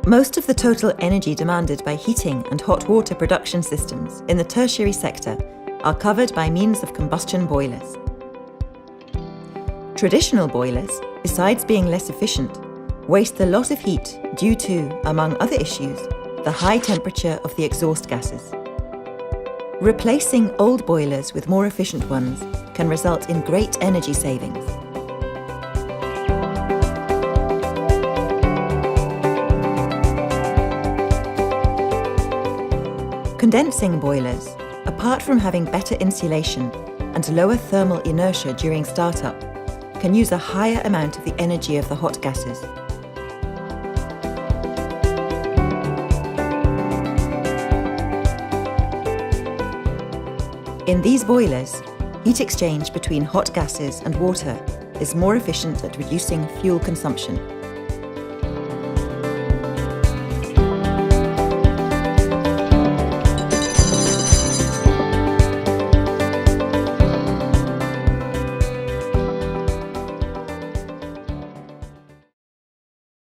Most of the total energy demanded by heating and hot water production systems in the tertiary sector are covered by means of combustion boilers. Traditional boilers, besides being less efficient, waste a lot of heat due to, among other issues, the high temperature of the exhaust gases. Replacing old boilers with more efficient ones can result in great energy savings. Condensing boilers, apart from having better insulation and lower thermal inertia during startup, can use a higher amount of the energy of the hot gases. In these boilers, heat exchange between hot gases and water is more efficient at reducing fuel consumption.